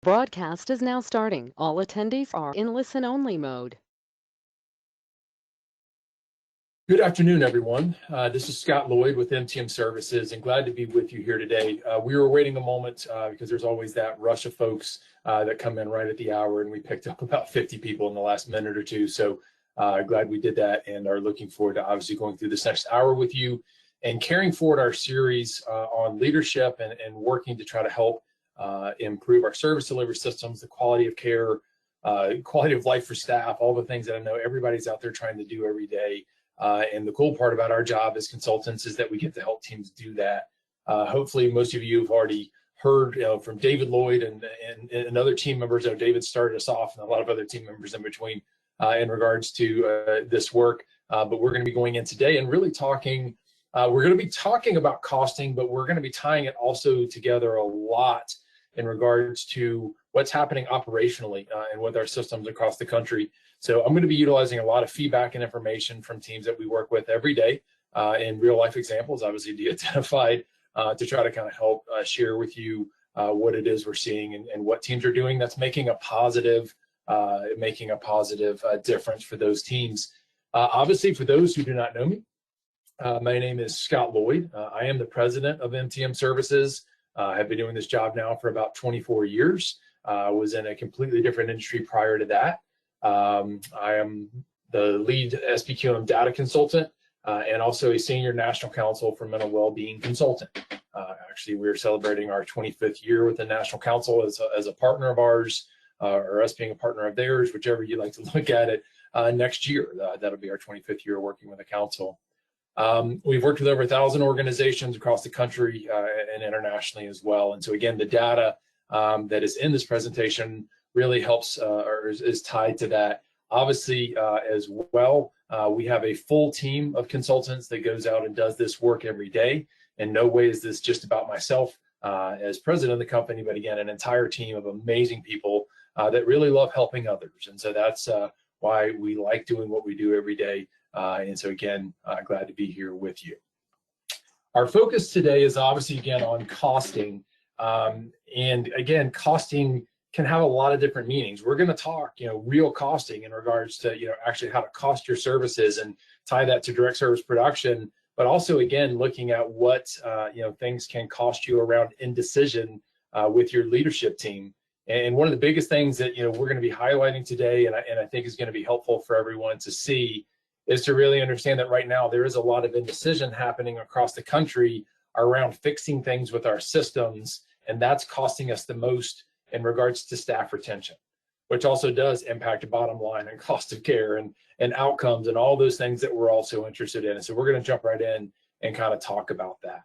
broadcast is now starting. All attendees are in listen-only mode. Good afternoon, everyone. This is Scott Lloyd with MTM Services, and glad to be with you here today. We were waiting a moment because there's always that rush of folks that come in right at the hour, and we picked up about 50 people in the last minute or two. So glad we did that, and are looking forward to obviously going through this next hour with you and carrying forward our series on leadership and working to try to help improve our service delivery systems, the quality of care, quality of life for staff, all the things that I know everybody's out there trying to do every day. And the cool part about our job as consultants is that we get to help teams do that. Hopefully, most of you have already heard from David Lloyd and other team members. David started us off, and a lot of other team members in between in regards to this work. But we're going to be going in today and really talking. We're going to be talking about costing, but we're going to be tying it also together a lot in regards to what's happening operationally and with our systems across the country. So I'm going to be utilizing a lot of feedback and information from teams that we work with every day in real life examples, obviously de-identified, to try to kind of help share with you what it is we're seeing and what teams are doing that's making a positive difference for those teams. Obviously, for those who do not know me, my name is Scott Lloyd. I am the president of MTM Services. I've been doing this job now for about 24 years. I was in a completely different industry prior to that. I am the lead SPQM data consultant and also a senior national counsel for mental well-being consultant. Actually, we're celebrating our 25th year with the National Council as a partner of ours, or us being a partner of theirs, whichever you like to look at it, next year. That'll be our 25th year working with the council. We've worked with over 1,000 organizations across the country and internationally as well. And so again, the data that is in this presentation really helps or is tied to that. Obviously, as well, we have a full team of consultants that goes out and does this work every day. In no way is this just about myself as president of the company, but again, an entire team of amazing people that really love helping others. And so that's why we like doing what we do every day. And so again, glad to be here with you. Our focus today is obviously again on costing. And again, costing can have a lot of different meanings. We're going to talk, real costing in regards to, actually how to cost your services and tie that to direct service production, but also again, looking at what, things can cost you around indecision with your leadership team. And one of the biggest things that, we're going to be highlighting today, and I think is going to be helpful for everyone to see, is to really understand that right now there is a lot of indecision happening across the country around fixing things with our systems, and that's costing us the most in regards to staff retention, which also does impact the bottom line and cost of care and outcomes and all those things that we're also interested in. And so we're going to jump right in and kind of talk about that.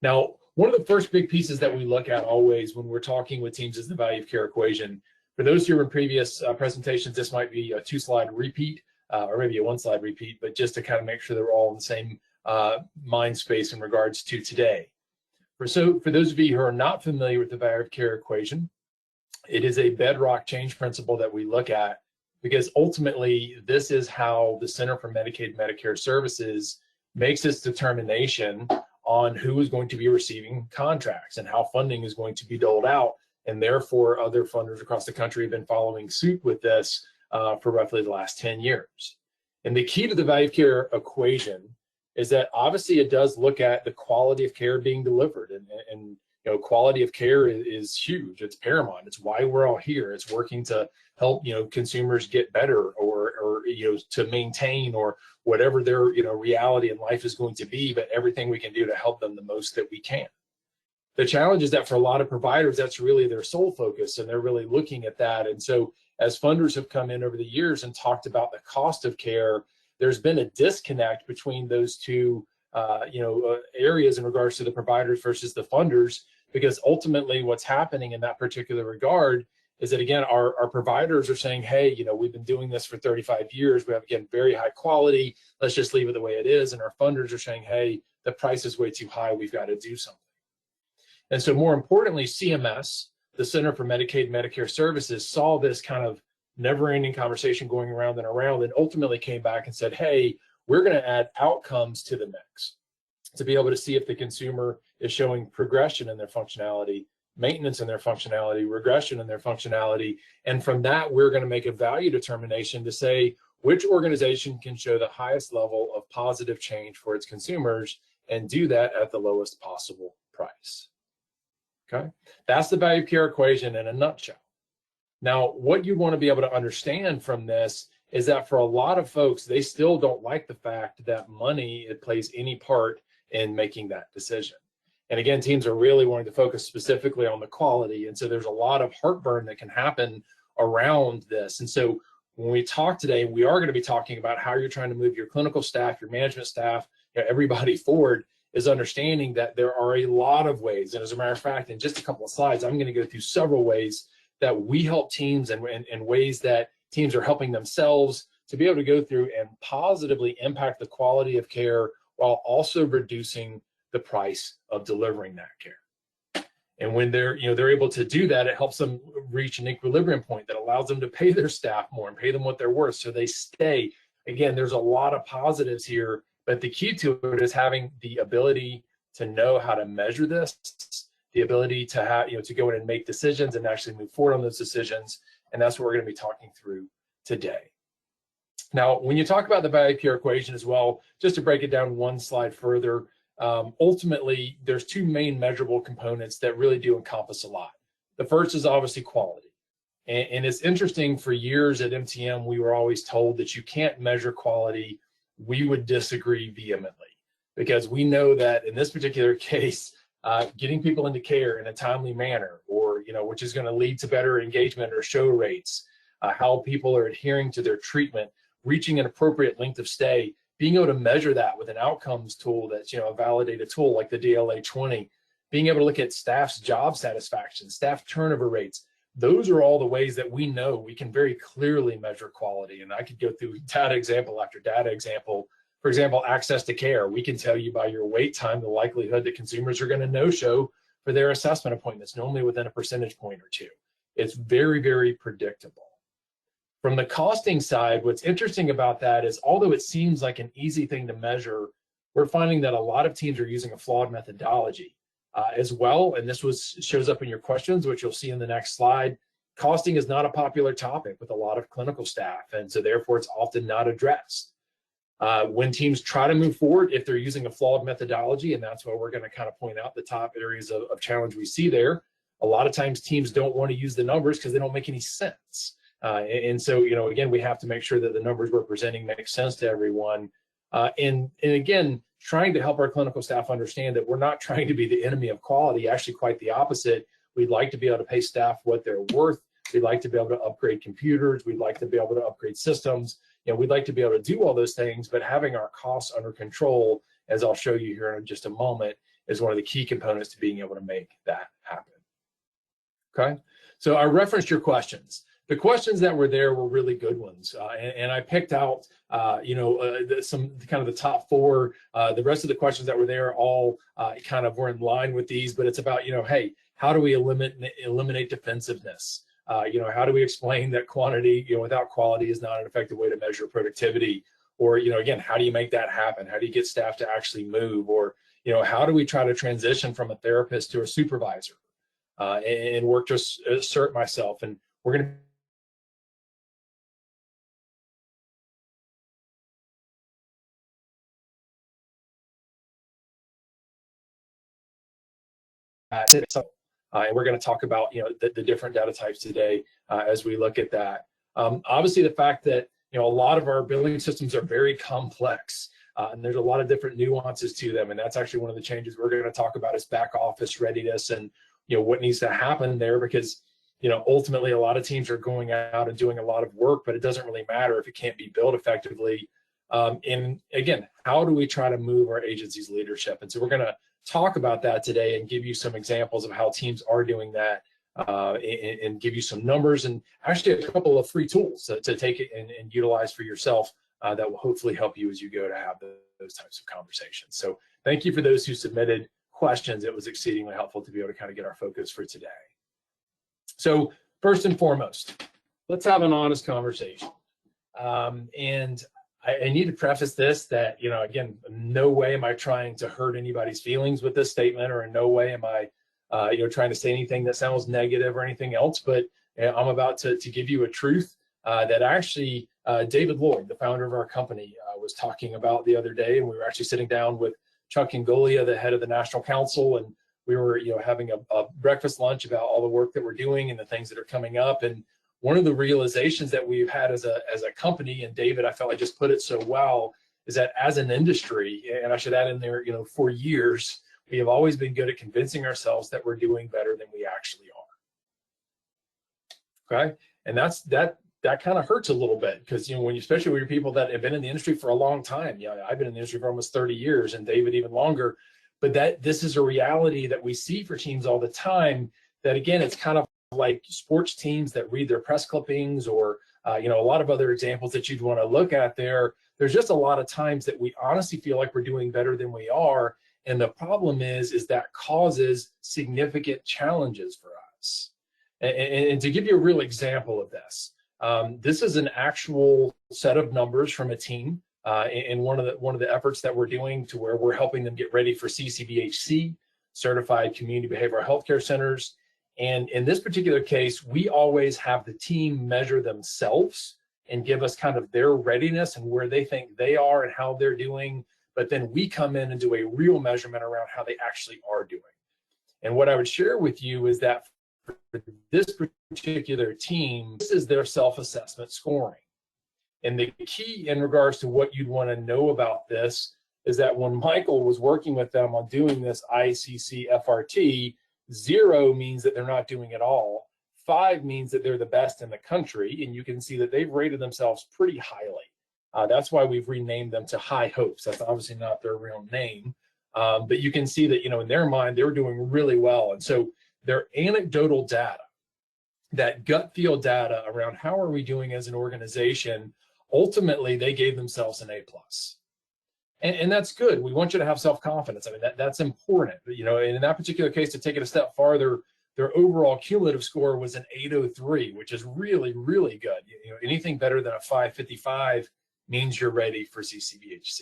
Now, one of the first big pieces that we look at always when we're talking with teams is the value of care equation. For those who are in previous presentations, this might be a 2-slide repeat or maybe a 1-slide repeat, but just to kind of make sure they're all in the same mind space in regards to today. For those of you who are not familiar with the value of care equation, it is a bedrock change principle that we look at because ultimately this is how the Center for Medicaid and Medicare Services makes its determination on who is going to be receiving contracts and how funding is going to be doled out. And therefore, other funders across the country have been following suit with this for roughly the last 10 years. And the key to the value of care equation is that obviously it does look at the quality of care being delivered, and quality of care is huge. It's paramount. It's why we're all here. It's working to help consumers get better or to maintain or whatever their reality in life is going to be, but everything we can do to help them the most that we can. The challenge is that for a lot of providers, that's really their sole focus, and they're really looking at that. And so as funders have come in over the years and talked about the cost of care, there's been a disconnect between those two areas in regards to the providers versus the funders, because ultimately what's happening in that particular regard is that, again, our providers are saying, hey, we've been doing this for 35 years. We have, again, very high quality. Let's just leave it the way it is. And our funders are saying, hey, the price is way too high. We've got to do something. And so more importantly, CMS, the Center for Medicaid and Medicare Services, saw this kind of never-ending conversation going around and ultimately came back and said, hey, we're going to add outcomes to the mix to be able to see if the consumer is showing progression in their functionality maintenance in their functionality, regression in their functionality. And from that, we're going to make a value determination to say which organization can show the highest level of positive change for its consumers and do that at the lowest possible price. Okay, that's the value care equation in a nutshell. Now, what you want to be able to understand from this is that for a lot of folks, they still don't like the fact that money plays any part in making that decision. And again, teams are really wanting to focus specifically on the quality. And so there's a lot of heartburn that can happen around this. And so when we talk today, we are going to be talking about how you're trying to move your clinical staff, your management staff, everybody forward, is understanding that there are a lot of ways. And as a matter of fact, in just a couple of slides, I'm going to go through several ways that we help teams and ways that teams are helping themselves to be able to go through and positively impact the quality of care while also reducing the price of delivering that care. And when they're able to do that, it helps them reach an equilibrium point that allows them to pay their staff more and pay them what they're worth so they stay. Again, there's a lot of positives here, but the key to it is having the ability to know how to measure this, the ability to have, to go in and make decisions and actually move forward on those decisions. And that's what we're going to be talking through today. Now, when you talk about the value care equation as well, just to break it down one slide further, ultimately, there's two main measurable components that really do encompass a lot. The first is obviously quality. And it's interesting, for years at MTM, we were always told that you can't measure quality. We would disagree vehemently, because we know that in this particular case, getting people into care in a timely manner, or which is going to lead to better engagement or show rates, how people are adhering to their treatment, reaching an appropriate length of stay, being able to measure that with an outcomes tool that's a validated tool like the DLA-20, being able to look at staff's job satisfaction, staff turnover rates. Those are all the ways that we know we can very clearly measure quality. And I could go through data example after data example. For example, access to care. We can tell you by your wait time the likelihood that consumers are going to no-show for their assessment appointments, normally within a percentage point or two. It's very, very predictable. From the costing side, what's interesting about that is, although it seems like an easy thing to measure, we're finding that a lot of teams are using a flawed methodology as well. And this shows up in your questions, which you'll see in the next slide. Costing is not a popular topic with a lot of clinical staff, and so therefore it's often not addressed. When teams try to move forward, if they're using a flawed methodology, and that's why we're going to kind of point out the top areas of challenge we see there, a lot of times teams don't want to use the numbers because they don't make any sense. And so, again, we have to make sure that the numbers we're presenting make sense to everyone. And again, trying to help our clinical staff understand that we're not trying to be the enemy of quality, actually quite the opposite. We'd like to be able to pay staff what they're worth. We'd like to be able to upgrade computers. We'd like to be able to upgrade systems. We'd like to be able to do all those things, but having our costs under control, as I'll show you here in just a moment, is one of the key components to being able to make that happen. Okay, so I referenced your questions. The questions that were there were really good ones, and I picked out, some kind of the top four. The rest of the questions that were there all kind of were in line with these, but it's about, hey, how do we eliminate defensiveness? How do we explain that quantity, without quality is not an effective way to measure productivity? Or, again, how do you make that happen? How do you get staff to actually move? Or, how do we try to transition from a therapist to a supervisor and work to assert myself? And we're going to and we're going to talk about the different data types today as we look at that. Obviously, the fact that a lot of our billing systems are very complex, and there's a lot of different nuances to them, and that's actually one of the changes we're going to talk about is back office readiness and what needs to happen there, because ultimately a lot of teams are going out and doing a lot of work, but it doesn't really matter if it can't be billed effectively. And again, how do we try to move our agency's leadership? And so we're going to talk about that today and give you some examples of how teams are doing that, and give you some numbers and actually a couple of free tools to take it and utilize for yourself that will hopefully help you as you go to have those types of conversations. So thank you for those who submitted questions. It was exceedingly helpful to be able to kind of get our focus for today. So first and foremost, let's have an honest conversation. And I need to preface this that, again, in no way am I trying to hurt anybody's feelings with this statement, or in no way am I trying to say anything that sounds negative or anything else, but I'm about to give you a truth that actually David Lloyd, the founder of our company, was talking about the other day. And we were actually sitting down with Chuck Ingolia, the head of the National Council, and we were having a breakfast lunch about all the work that we're doing and the things that are coming up. And one of the realizations that we've had as a company, and David, I felt like just put it so well, is that as an industry, and I should add in there, for years, we have always been good at convincing ourselves that we're doing better than we actually are. Okay, and that kind of hurts a little bit, because especially when you're people that have been in the industry for a long time. I've been in the industry for almost 30 years, and David even longer. But this is a reality that we see for teams all the time. That again, it's kind of like sports teams that read their press clippings, or a lot of other examples that you'd want to look at there. There's just a lot of times that we honestly feel like we're doing better than we are. And the problem is that causes significant challenges for us. And to give you a real example of this, this is an actual set of numbers from a team in one of the efforts that we're doing, to where we're helping them get ready for CCBHC, Certified Community Behavioral Healthcare Centers. And in this particular case, we always have the team measure themselves and give us kind of their readiness and where they think they are and how they're doing. But then we come in and do a real measurement around how they actually are doing. And what I would share with you is that for this particular team, this is their self-assessment scoring. And the key in regards to what you'd want to know about this is that when Michael was working with them on doing this ICC FRT, 0 means that they're not doing it all. 5 means that they're the best in the country, and you can see that they've rated themselves pretty highly. That's why we've renamed them to High Hopes. That's obviously not their real name, but you can see that in their mind they were doing really well. And so their anecdotal data, that gut feel data around how are we doing as an organization, ultimately they gave themselves an A+. And that's good. We want you to have self-confidence. I mean, that's important. And in that particular case, to take it a step farther, their overall cumulative score was an 803, which is really, really good. Anything better than a 555 means you're ready for CCBHC.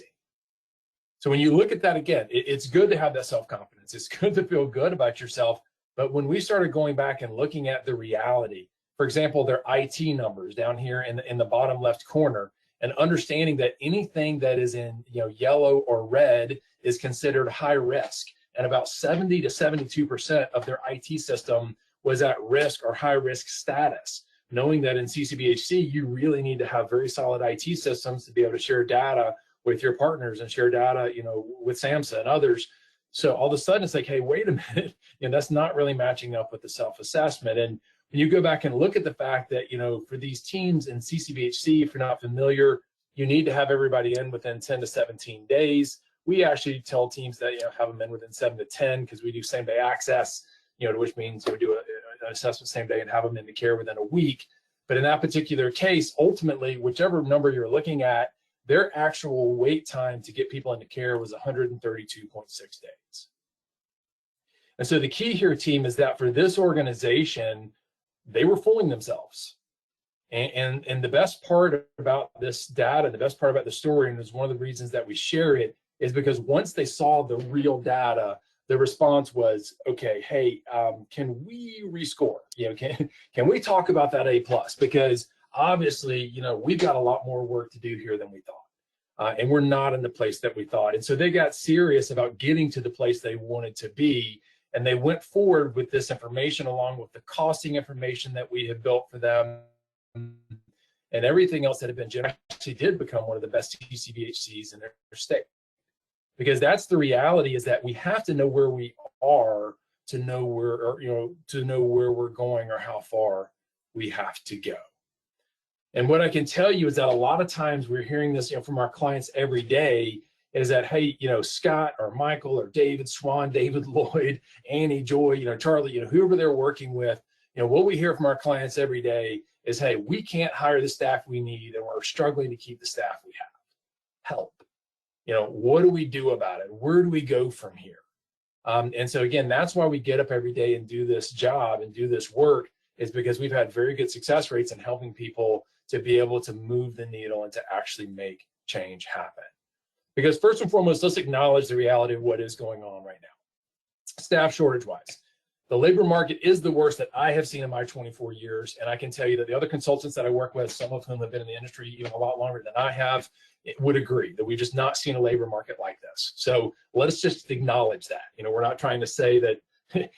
So when you look at that again, it's good to have that self-confidence. It's good to feel good about yourself. But when we started going back and looking at the reality, for example, their IT numbers down here in the bottom left corner, and understanding that anything that is in yellow or red is considered high risk, and about 70 to 72% of their IT system was at risk or high risk status. Knowing that in CCBHC, you really need to have very solid IT systems to be able to share data with your partners and share data, with SAMHSA and others. So all of a sudden it's like, hey, wait a minute, that's not really matching up with the self-assessment. And when you go back and look at the fact that, for these teams in CCBHC, if you're not familiar, you need to have everybody in within 10 to 17 days. We actually tell teams that, have them in within 7 to 10, because we do same day access, which means we do an assessment same day and have them into care within a week. But in that particular case, ultimately, whichever number you're looking at, their actual wait time to get people into care was 132.6 days. And so the key here, team, is that for this organization, they were fooling themselves. And the best part about this data, the best part about the story, and it's one of the reasons that we share it, is because once they saw the real data, the response was, okay, hey, can we rescore? Can we talk about that A+? Because obviously, we've got a lot more work to do here than we thought. And we're not in the place that we thought. And so they got serious about getting to the place they wanted to be. And they went forward with this information, along with the costing information that we had built for them, and everything else that had been generated. Actually did become one of the best TCBHCs in their state. Because that's the reality, is that we have to know where we are to know where we're going, or how far we have to go. And what I can tell you is that a lot of times we're hearing this, from our clients every day, is that, hey, Scott or Michael or David Swan, David Lloyd, Annie, Joy, Charlie, whoever they're working with, what we hear from our clients every day is, hey, we can't hire the staff we need, and we're struggling to keep the staff we have. Help. What do we do about it? Where do we go from here? And so again, that's why we get up every day and do this job and do this work, is because we've had very good success rates in helping people to be able to move the needle and to actually make change happen. Because first and foremost, let's acknowledge the reality of what is going on right now. Staff shortage wise, The labor market is the worst that I have seen in my 24 years. And I can tell you that the other consultants that I work with, some of whom have been in the industry even a lot longer than I have, would agree that we've just not seen a labor market like this. So let us just acknowledge that. We're not trying to say that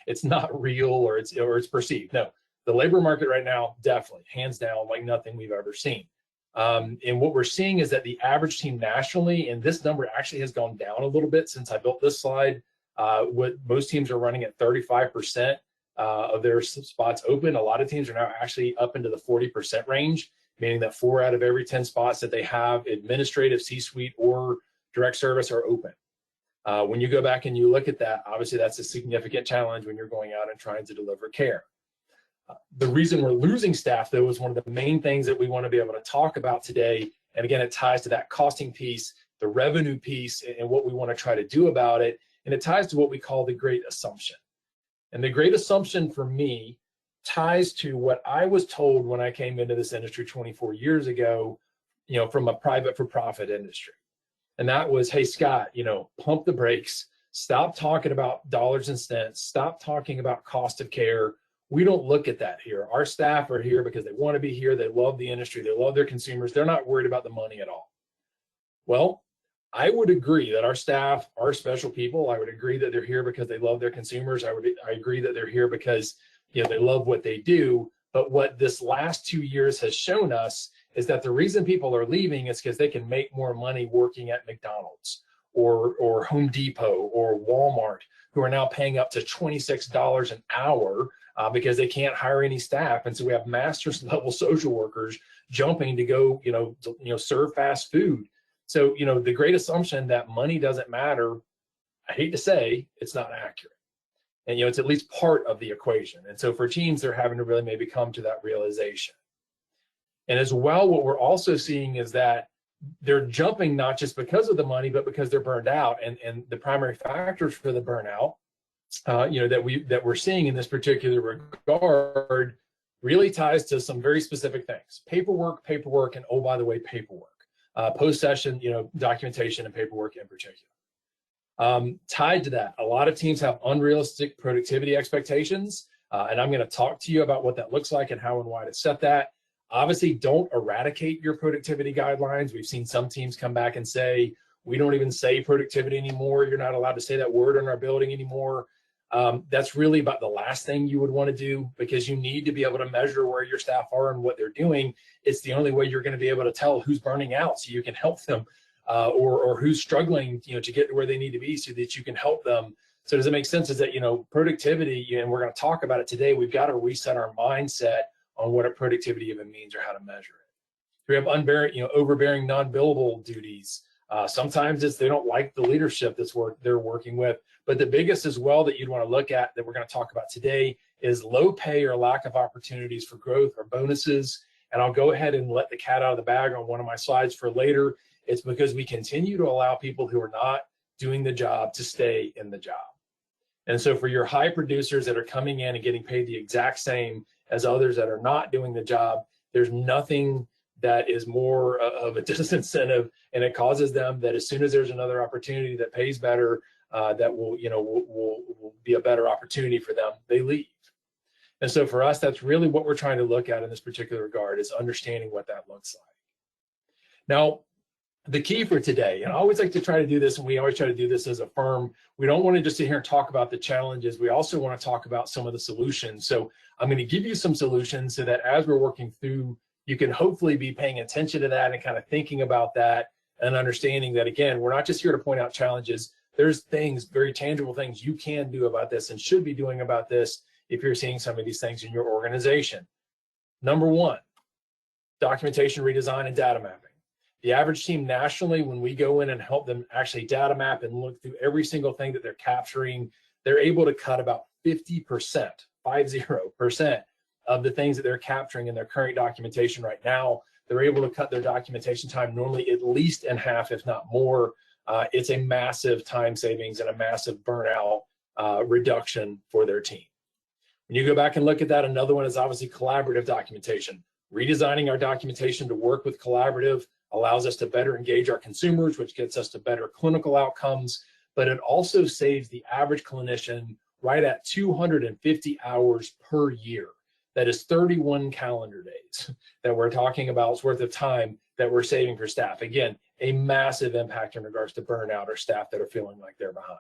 it's not real or it's perceived. No, the labor market right now, definitely, hands down, like nothing we've ever seen. And what we're seeing is that the average team nationally, and this number actually has gone down a little bit since I built this slide. What most teams are running at 35% of their spots open. A lot of teams are now actually up into the 40% range, meaning that 4 out of every 10 spots that they have, administrative, C-suite, or direct service, are open. When you go back and you look at that, obviously that's a significant challenge when you're going out and trying to deliver care. The reason we're losing staff, though, is one of the main things that we want to be able to talk about today. And again, it ties to that costing piece, the revenue piece, and what we want to try to do about it. And it ties to what we call the great assumption. And the great assumption for me ties to what I was told when I came into this industry 24 years ago, from a private for-profit industry. And that was, hey, Scott, pump the brakes, stop talking about dollars and cents, stop talking about cost of care. We don't look at that here. Our staff are here because they want to be here. They love the industry. They love their consumers. They're not worried about the money at all. Well, I would agree that our staff are special people. I would agree that they're here because they love their consumers. I agree that they're here because they love what they do. But what this last 2 years has shown us is that the reason people are leaving is because they can make more money working at McDonald's or Home Depot or Walmart, who are now paying up to $26 an hour because they can't hire any staff. And so we have master's level social workers jumping to go, serve fast food. So, the great assumption that money doesn't matter, I hate to say, it's not accurate. And, it's at least part of the equation. And so for teams, they're having to really maybe come to that realization. And as well, what we're also seeing is that they're jumping not just because of the money, but because they're burned out. And the primary factors for the burnout, that we're seeing in this particular regard really ties to some very specific things: paperwork, and oh, by the way, paperwork. Post-session, documentation and paperwork in particular. Tied to that, a lot of teams have unrealistic productivity expectations, and I'm going to talk to you about what that looks like and how and why to set that. Obviously, don't eradicate your productivity guidelines. We've seen some teams come back and say, we don't even say productivity anymore. You're not allowed to say that word in our building anymore. That's really about the last thing you would want to do, because you need to be able to measure where your staff are and what they're doing. It's the only way you're going to be able to tell who's burning out so you can help them, or who's struggling, to get to where they need to be so that you can help them. So does it make sense? Is that, productivity, and we're going to talk about it today, we've got to reset our mindset on what a productivity even means or how to measure it. We have overbearing non-billable duties. Sometimes it's they don't like the leadership they're working with. But the biggest as well that you'd want to look at, that we're going to talk about today, is low pay or lack of opportunities for growth or bonuses. And I'll go ahead and let the cat out of the bag on one of my slides for later. It's because we continue to allow people who are not doing the job to stay in the job. And so for your high producers that are coming in and getting paid the exact same as others that are not doing the job, there's nothing that is more of a disincentive, and it causes them that as soon as there's another opportunity that pays better, that will be a better opportunity for them, they leave. And so for us, that's really what we're trying to look at in this particular regard, is understanding what that looks like. Now, the key for today, and I always like to try to do this, and we always try to do this as a firm, we don't want to just sit here and talk about the challenges. We also want to talk about some of the solutions. So I'm going to give you some solutions so that as we're working through, you can hopefully be paying attention to that and kind of thinking about that and understanding that, again, we're not just here to point out challenges. There's things, very tangible things you can do about this and should be doing about this if you're seeing some of these things in your organization. Number one, documentation redesign and data mapping. The average team nationally, when we go in and help them actually data map and look through every single thing that they're capturing, they're able to cut about 50%, 50%, of the things that they're capturing in their current documentation right now. They're able to cut their documentation time normally at least in half, if not more. It's a massive time savings and a massive burnout reduction for their team. When you go back and look at that, another one is obviously collaborative documentation. Redesigning our documentation to work with collaborative allows us to better engage our consumers, which gets us to better clinical outcomes, but it also saves the average clinician right at 250 hours per year. That is 31 calendar days that we're talking about worth of time that we're saving for staff. Again, a massive impact in regards to burnout or staff that are feeling like they're behind.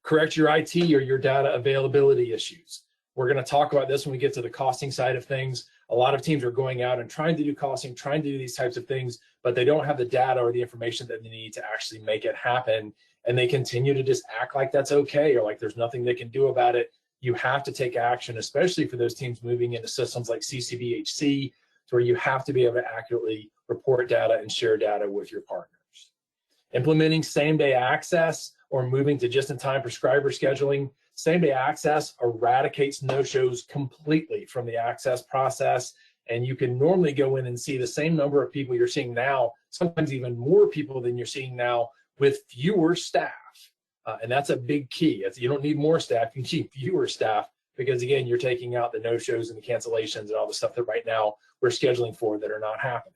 Correct your IT or your data availability issues. We're going to talk about this when we get to the costing side of things. A lot of teams are going out and trying to do costing, trying to do these types of things, but they don't have the data or the information that they need to actually make it happen. And they continue to just act like that's okay, or like there's nothing they can do about it. You have to take action, especially for those teams moving into systems like CCBHC, to where you have to be able to accurately report data and share data with your partners. Implementing same-day access or moving to just-in-time prescriber scheduling. Same-day access eradicates no-shows completely from the access process, and you can normally go in and see the same number of people you're seeing now, sometimes even more people than you're seeing now, with fewer staff. And that's a big key. You don't need more staff, you need fewer staff, because again, you're taking out the no-shows and the cancellations and all the stuff that right now we're scheduling for that are not happening.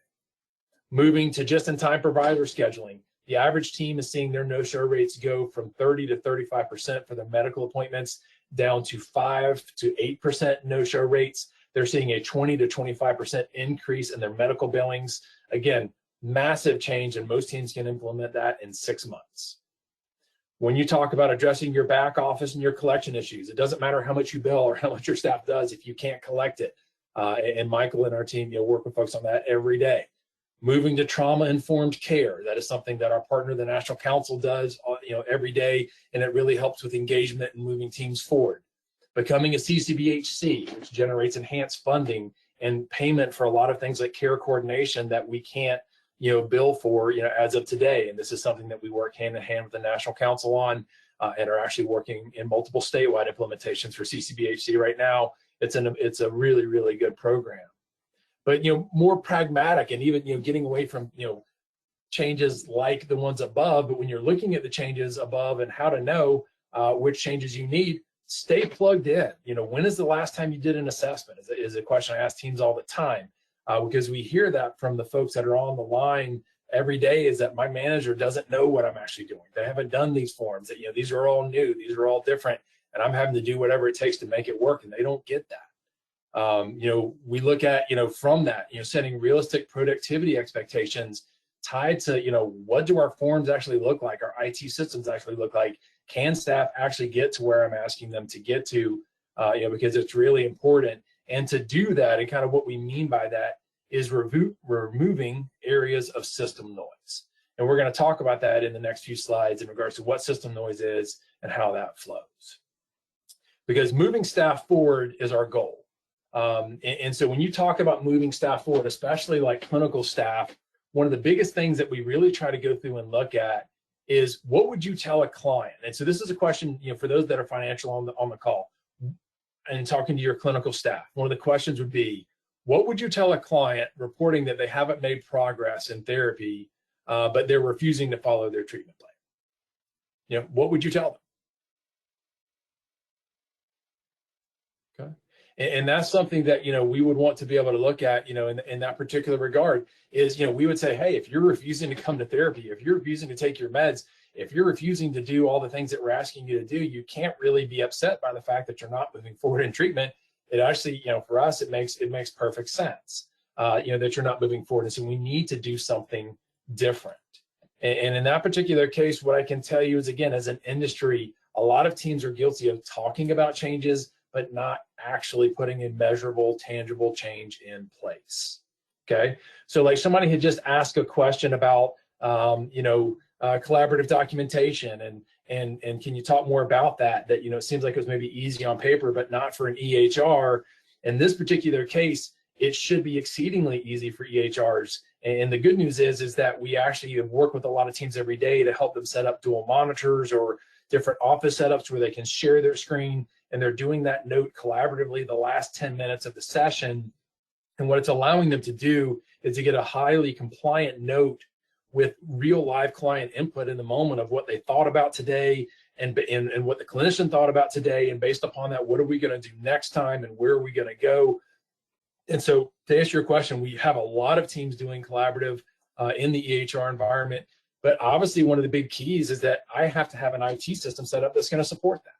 Moving to just-in-time provider scheduling. The average team is seeing their no-show rates go from 30 to 35% for their medical appointments, down to 5 to 8% no-show rates. They're seeing a 20 to 25% increase in their medical billings. Again, massive change, and most teams can implement that in 6 months. When you talk about addressing your back office and your collection issues, it doesn't matter how much you bill or how much your staff does if you can't collect it. And Michael and our team work with folks on that every day. Moving to trauma-informed care. That is something that our partner, the National Council, does every day, and it really helps with engagement and moving teams forward. Becoming a CCBHC, which generates enhanced funding and payment for a lot of things like care coordination that we can't bill for as of today. And this is something that we work hand in hand with the National Council on, and are actually working in multiple statewide implementations for CCBHC right now. It's a really, really good program. But more pragmatic, and even getting away from changes like the ones above. But when you're looking at the changes above and how to know which changes you need, stay plugged in. When is the last time you did an assessment? Is a question I ask teams all the time, because we hear that from the folks that are on the line every day, is that my manager doesn't know what I'm actually doing. They haven't done these forms. That these are all new, these are all different, and I'm having to do whatever it takes to make it work, and they don't get that. We look at, from that, setting realistic productivity expectations tied to, what do our forms actually look like? Our IT systems actually look like? Can staff actually get to where I'm asking them to get to? Because it's really important. And to do that, and kind of what we mean by that is removing areas of system noise. And we're going to talk about that in the next few slides in regards to what system noise is and how that flows. Because moving staff forward is our goal. And so when you talk about moving staff forward, especially like clinical staff, one of the biggest things that we really try to go through and look at is, what would you tell a client? And so this is a question, for those that are financial on the call and talking to your clinical staff. One of the questions would be, what would you tell a client reporting that they haven't made progress in therapy, but they're refusing to follow their treatment plan? What would you tell them? And that's something that, we would want to be able to look at, in that particular regard is, we would say, hey, if you're refusing to come to therapy, if you're refusing to take your meds, if you're refusing to do all the things that we're asking you to do, you can't really be upset by the fact that you're not moving forward in treatment. It actually, for us, it makes perfect sense, that you're not moving forward. And so we need to do something different. And in that particular case, what I can tell you is, again, as an industry, a lot of teams are guilty of talking about changes, but not actually putting a measurable, tangible change in place. Okay, so like somebody had just asked a question about, collaborative documentation, and can you talk more about that? That it seems like it was maybe easy on paper, but not for an EHR. In this particular case, it should be exceedingly easy for EHRs. And the good news is that we actually work with a lot of teams every day to help them set up dual monitors or different office setups where they can share their screen, and they're doing that note collaboratively the last 10 minutes of the session. And what it's allowing them to do is to get a highly compliant note with real live client input in the moment of what they thought about today and what the clinician thought about today. And based upon that, what are we going to do next time and where are we going to go? And so to answer your question, we have a lot of teams doing collaborative in the EHR environment. But obviously, one of the big keys is that I have to have an IT system set up that's going to support that.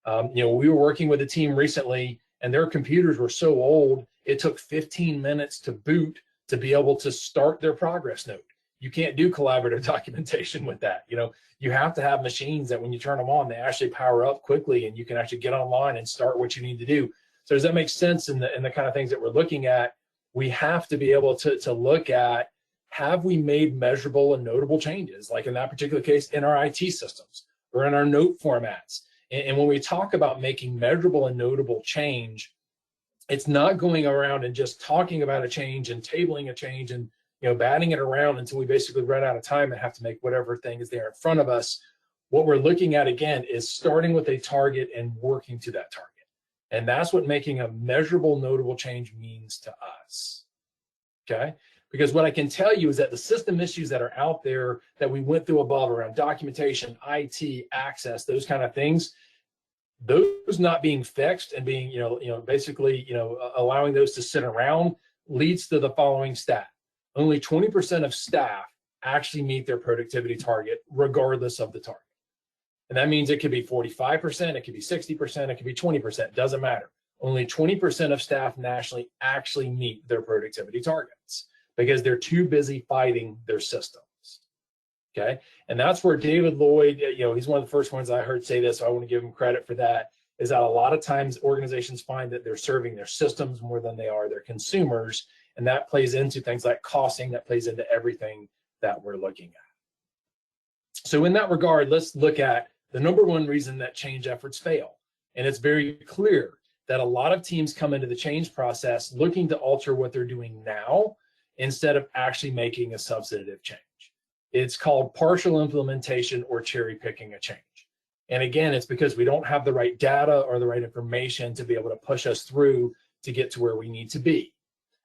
We were working with a team recently, and their computers were so old, it took 15 minutes to boot to be able to start their progress note. You can't do collaborative documentation with that. You have to have machines that when you turn them on, they actually power up quickly and you can actually get online and start what you need to do. So does that make sense in the kind of things that we're looking at? We have to be able to look at, have we made measurable and notable changes, like in that particular case, in our IT systems or in our note formats? And when we talk about making measurable and notable change, it's not going around and just talking about a change and tabling a change and batting it around until we basically run out of time and have to make whatever thing is there in front of us. What we're looking at, again, is starting with a target and working to that target. And that's what making a measurable, notable change means to us, okay? Because what I can tell you is that the system issues that are out there that we went through above around documentation, IT, access, those kind of things, those not being fixed and being, basically, allowing those to sit around leads to the following stat. Only 20% of staff actually meet their productivity target, regardless of the target. And that means it could be 45%, it could be 60%, it could be 20%, doesn't matter. Only 20% of staff nationally actually meet their productivity targets because they're too busy fighting their systems. Okay, and that's where David Lloyd, he's one of the first ones I heard say this, so I want to give him credit for that, is that a lot of times organizations find that they're serving their systems more than they are their consumers, and that plays into things like costing, that plays into everything that we're looking at. So in that regard, let's look at the number one reason that change efforts fail. And it's very clear that a lot of teams come into the change process looking to alter what they're doing now instead of actually making a substantive change. It's called partial implementation or cherry picking a change. And again, it's because we don't have the right data or the right information to be able to push us through to get to where we need to be.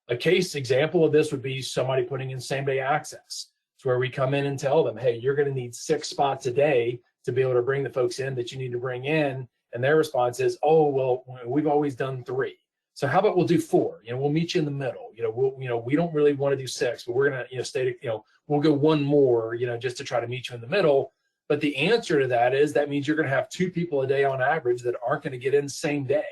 A case example of this would be somebody putting in same-day access. It's where we come in and tell them, hey, you're going to need 6 spots a day to be able to bring the folks in that you need to bring in. And their response is, oh, well, we've always done 3. So how about we'll do 4? We'll meet you in the middle. We don't really want to do 6, but we're going to, we'll go 1 more, just to try to meet you in the middle. But the answer to that is that means you're going to have 2 people a day on average that aren't going to get in same day.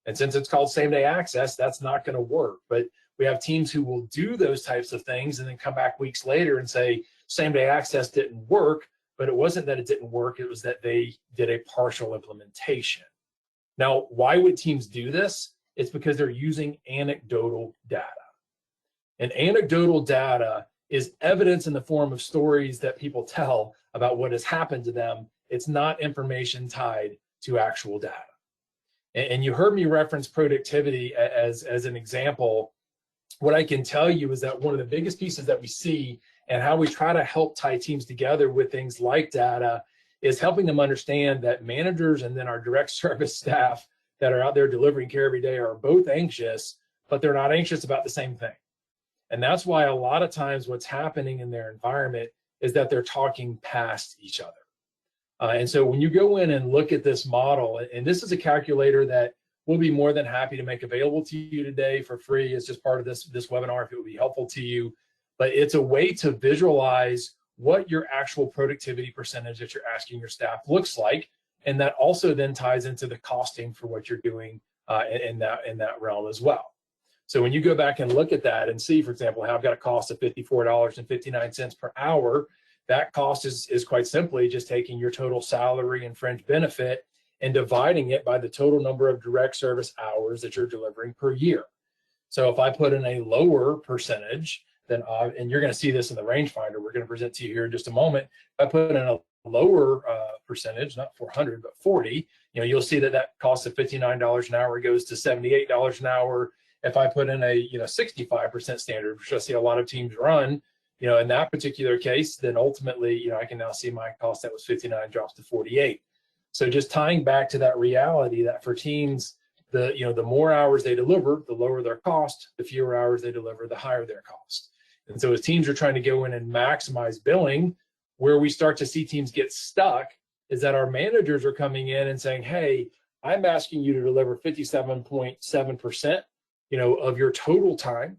And since it's called same day access, that's not going to work. But we have teams who will do those types of things and then come back weeks later and say same day access didn't work, but it wasn't that it didn't work, it was that they did a partial implementation. Now, why would teams do this? It's because they're using anecdotal data. And anecdotal data is evidence in the form of stories that people tell about what has happened to them. It's not information tied to actual data. And you heard me reference productivity as an example. What I can tell you is that one of the biggest pieces that we see and how we try to help tie teams together with things like data is helping them understand that managers and then our direct service staff that are out there delivering care every day are both anxious, but they're not anxious about the same thing. And that's why a lot of times what's happening in their environment is that they're talking past each other. And so when you go in and look at this model, and this is a calculator that we'll be more than happy to make available to you today for free. It's just part of this webinar if it would be helpful to you. But it's a way to visualize what your actual productivity percentage that you're asking your staff looks like. And that also then ties into the costing for what you're doing in that realm as well. So when you go back and look at that and see, for example, how I've got a cost of $54.59 per hour, that cost is quite simply just taking your total salary and fringe benefit and dividing it by the total number of direct service hours that you're delivering per year. So if I put in a lower percentage, then and you're going to see this in the rangefinder, we're going to present to you here in just a moment. If I put in a lower percentage, not 400, but 40, you'll see that cost of $59 an hour goes to $78 an hour. If I put in a 65% standard, which I see a lot of teams run, in that particular case, then ultimately, I can now see my cost that was 59 drops to 48. So just tying back to that reality that for teams, the more hours they deliver, the lower their cost, the fewer hours they deliver, the higher their cost. And so as teams are trying to go in and maximize billing, where we start to see teams get stuck is that our managers are coming in and saying, hey, I'm asking you to deliver 57.7%, of your total time.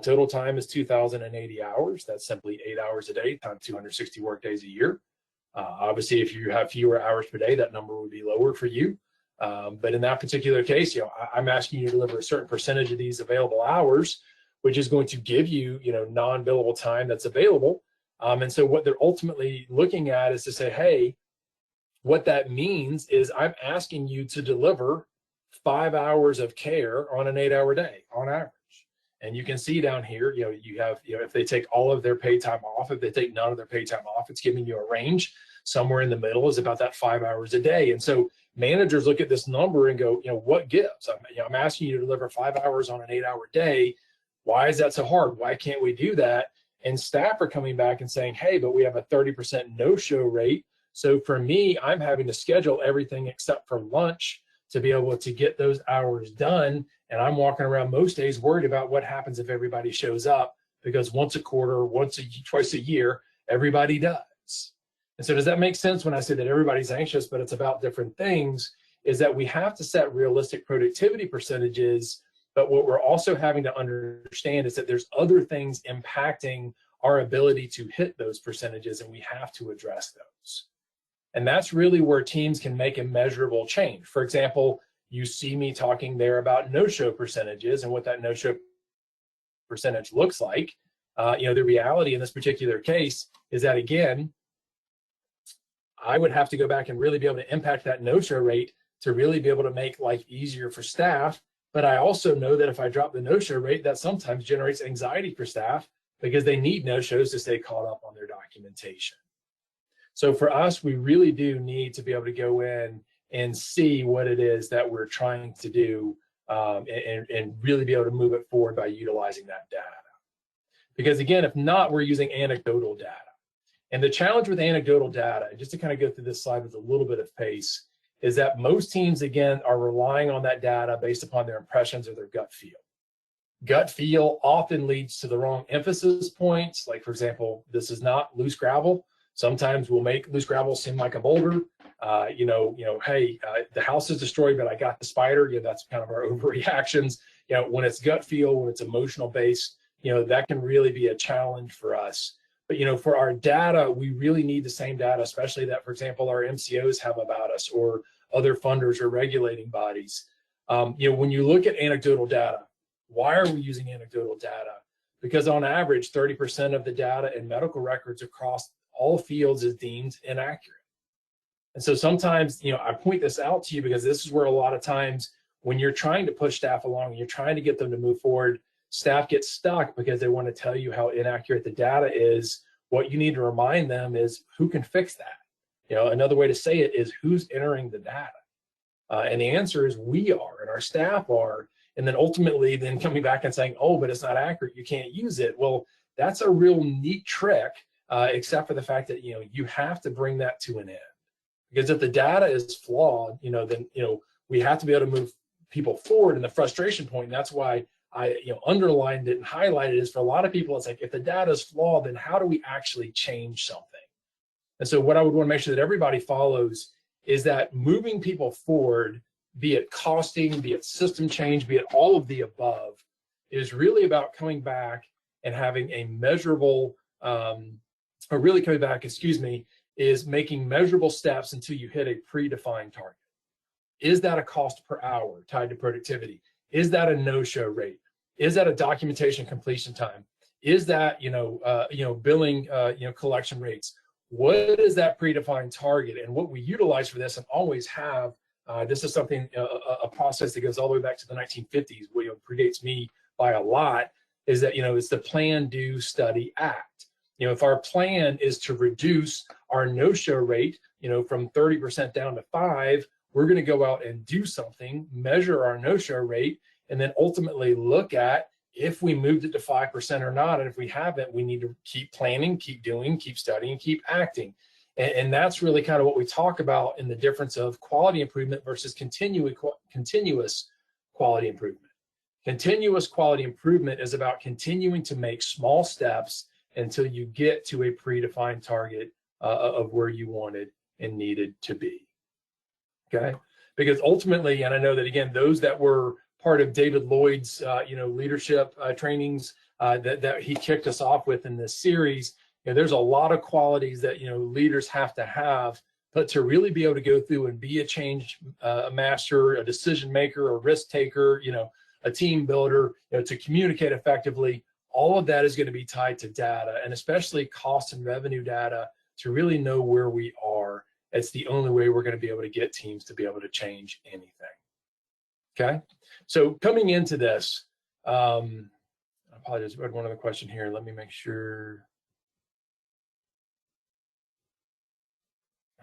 Total time is 2,080 hours. That's simply 8 hours a day times 260 work days a year. Obviously, if you have fewer hours per day, that number would be lower for you. But in that particular case, I'm asking you to deliver a certain percentage of these available hours, which is going to give you, non-billable time that's available. And so what they're ultimately looking at is to say, hey, what that means is I'm asking you to deliver 5 hours of care on an 8-hour day on average. And you can see down here, you have, if they take all of their paid time off, if they take none of their paid time off, it's giving you a range. Somewhere in the middle is about that 5 hours a day. And so managers look at this number and go, what gives? I'm asking you to deliver 5 hours on an 8-hour day. Why is that so hard? Why can't we do that? And staff are coming back and saying, hey, but we have a 30% no-show rate. So for me, I'm having to schedule everything except for lunch to be able to get those hours done. And I'm walking around most days worried about what happens if everybody shows up, because once a quarter, twice a year, everybody does. And so does that make sense when I say that everybody's anxious, but it's about different things? Is that we have to set realistic productivity percentages, but what we're also having to understand is that there's other things impacting our ability to hit those percentages, and we have to address those. And that's really where teams can make a measurable change. For example, you see me talking there about no-show percentages and what that no-show percentage looks like. The reality in this particular case is that, again, I would have to go back and really be able to impact that no-show rate to really be able to make life easier for staff. But I also know that if I drop the no-show rate, that sometimes generates anxiety for staff because they need no-shows to stay caught up on their documentation. So for us, we really do need to be able to go in and see what it is that we're trying to do, and really be able to move it forward by utilizing that data. Because again, if not, we're using anecdotal data. And the challenge with anecdotal data, just to kind of go through this slide with a little bit of pace, is that most teams, again, are relying on that data based upon their impressions or their gut feel. Gut feel often leads to the wrong emphasis points. Like, for example, this is not loose gravel. Sometimes we'll make loose gravel seem like a boulder. Hey, the house is destroyed, but I got the spider. That's kind of our overreactions. When it's gut feel, when it's emotional based, that can really be a challenge for us. But for our data, we really need the same data, especially that, for example, our MCOs have about us, or other funders or regulating bodies. When you look at anecdotal data, why are we using anecdotal data? Because on average, 30% of the data in medical records across all fields is deemed inaccurate. And so sometimes, I point this out to you because this is where a lot of times when you're trying to push staff along and you're trying to get them to move forward, staff get stuck because they want to tell you how inaccurate the data is. What you need to remind them is who can fix that. Another way to say it is who's entering the data. And the answer is we are, and our staff are. And then ultimately then coming back and saying, oh, but it's not accurate, you can't use it. Well, that's a real neat trick, except for the fact that, you have to bring that to an end. Because if the data is flawed, then, we have to be able to move people forward. And the frustration point, and that's why I underlined it and highlighted, is for a lot of people, it's like, if the data is flawed, then how do we actually change something? And so what I would want to make sure that everybody follows is that moving people forward, be it costing, be it system change, be it all of the above, is really about coming back and having a measurable, is making measurable steps until you hit a predefined target. Is that a cost per hour tied to productivity? Is that a no-show rate? Is that a documentation completion time? Is that billing collection rates? What is that predefined target? And what we utilize for this and always have, this is something, a process that goes all the way back to the 1950s, which predates me by a lot, is that it's the plan, do, study, act. If our plan is to reduce our no-show rate, from 30% down to 5%, we're going to go out and do something, measure our no-show rate, and then ultimately look at if we moved it to 5% or not. And if we haven't, we need to keep planning, keep doing, keep studying, keep acting. And that's really kind of what we talk about in the difference of quality improvement versus continuous quality improvement. Continuous quality improvement is about continuing to make small steps until you get to a predefined target of where you wanted and needed to be. Okay, because ultimately, and I know that again, those that were part of David Lloyd's leadership trainings that he kicked us off with in this series, there's a lot of qualities that leaders have to have but to really be able to go through and be a change master, a decision maker, a risk taker, a team builder, to communicate effectively, all of that is going to be tied to data, and especially cost and revenue data, to really know where we are. It's the only way we're going to be able to get teams to be able to change anything. Okay, so coming into this, I apologize, I had one other question here. Let me make sure.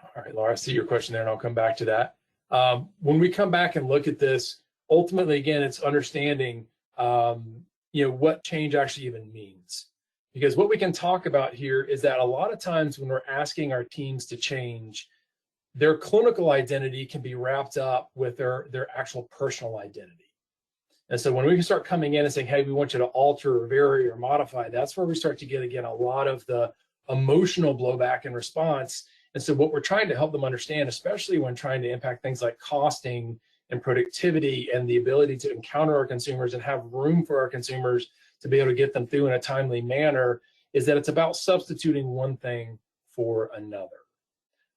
All right, Laura, I see your question there, and I'll come back to that. When we come back and look at this, ultimately, again, it's understanding, what change actually even means. Because what we can talk about here is that a lot of times when we're asking our teams to change, their clinical identity can be wrapped up with their actual personal identity. And so when we can start coming in and saying, hey, we want you to alter or vary or modify, that's where we start to get, again, a lot of the emotional blowback and response. And so what we're trying to help them understand, especially when trying to impact things like costing and productivity and the ability to encounter our consumers and have room for our consumers to be able to get them through in a timely manner, is that it's about substituting one thing for another.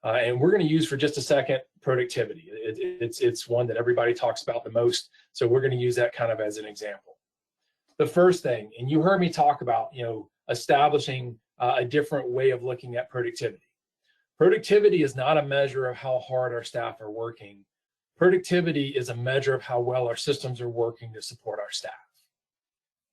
And we're going to use for just a second productivity. It's one that everybody talks about the most. So we're going to use that kind of as an example. The first thing, and you heard me talk about, establishing a different way of looking at productivity. Productivity is not a measure of how hard our staff are working. Productivity is a measure of how well our systems are working to support our staff.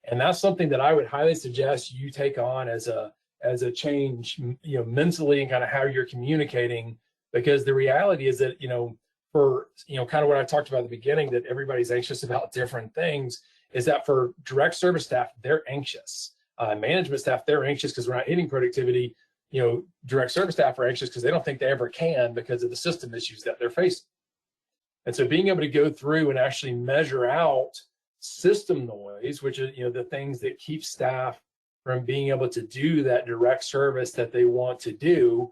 And that's something that I would highly suggest you take on as a change, mentally, and kind of how you're communicating, because the reality is that, for, kind of what I talked about at the beginning, that everybody's anxious about different things, is that for direct service staff, they're anxious. Management staff, they're anxious because we're not hitting productivity. Direct service staff are anxious because they don't think they ever can because of the system issues that they're facing. And so being able to go through and actually measure out system noise, which are, the things that keep staff from being able to do that direct service that they want to do,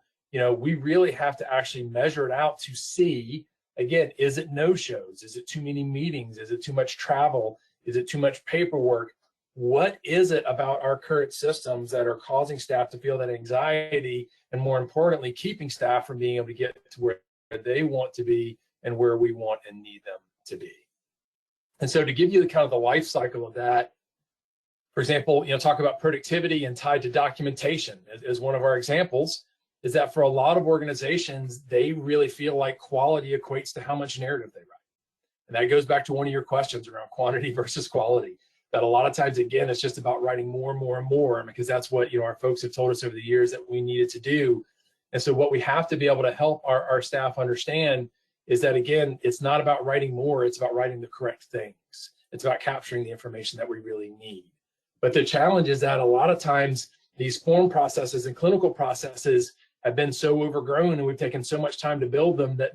we really have to actually measure it out to see, again, is it no-shows? Is it too many meetings? Is it too much travel? Is it too much paperwork? What is it about our current systems that are causing staff to feel that anxiety, and more importantly, keeping staff from being able to get to where they want to be and where we want and need them to be? And so to give you the kind of the life cycle of that, for example, talk about productivity and tied to documentation as one of our examples, is that for a lot of organizations, they really feel like quality equates to how much narrative they write. And that goes back to one of your questions around quantity versus quality. That a lot of times, again, it's just about writing more and more and more, because that's what our folks have told us over the years that we needed to do. And so what we have to be able to help our staff understand is that, again, it's not about writing more, it's about writing the correct things. It's about capturing the information that we really need. But the challenge is that a lot of times these form processes and clinical processes have been so overgrown, and we've taken so much time to build them that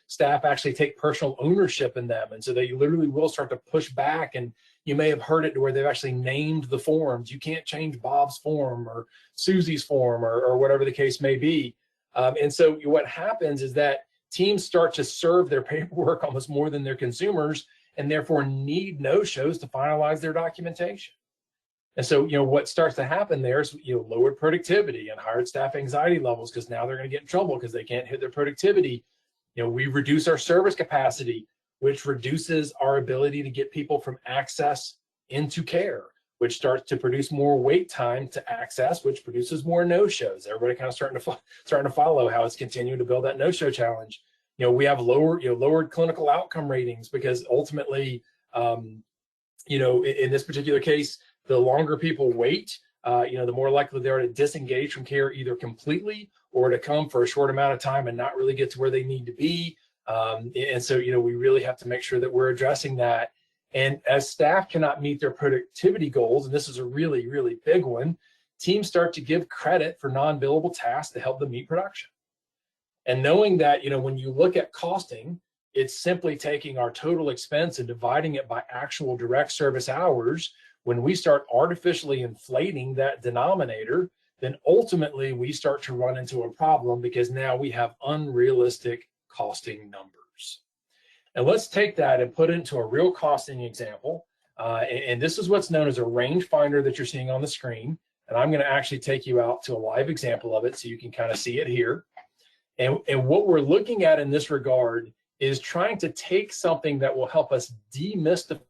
staff actually take personal ownership in them, and so they literally will start to push back. And you may have heard it to where they've actually named the forms. You can't change Bob's form or Susie's form or whatever the case may be. And so what happens is that teams start to serve their paperwork almost more than their consumers, and therefore need no-shows to finalize their documentation. And so, what starts to happen there is, lowered productivity and higher staff anxiety levels, because now they're going to get in trouble because they can't hit their productivity. We reduce our service capacity, which reduces our ability to get people from access into care, which starts to produce more wait time to access, which produces more no-shows. Everybody kind of starting to follow how it's continuing to build that no-show challenge. We have lowered clinical outcome ratings, because ultimately, in this particular case, the longer people wait, the more likely they are to disengage from care, either completely or to come for a short amount of time and not really get to where they need to be. And so, we really have to make sure that we're addressing that. And as staff cannot meet their productivity goals, and this is a really, really big one, teams start to give credit for non-billable tasks to help them meet production. And knowing that, when you look at costing, it's simply taking our total expense and dividing it by actual direct service hours. When we start artificially inflating that denominator, then ultimately we start to run into a problem, because now we have unrealistic costing numbers. And let's take that and put it into a real costing example. And this is what's known as a range finder that you're seeing on the screen. And I'm going to actually take you out to a live example of it so you can kind of see it here. And what we're looking at in this regard is trying to take something that will help us demystify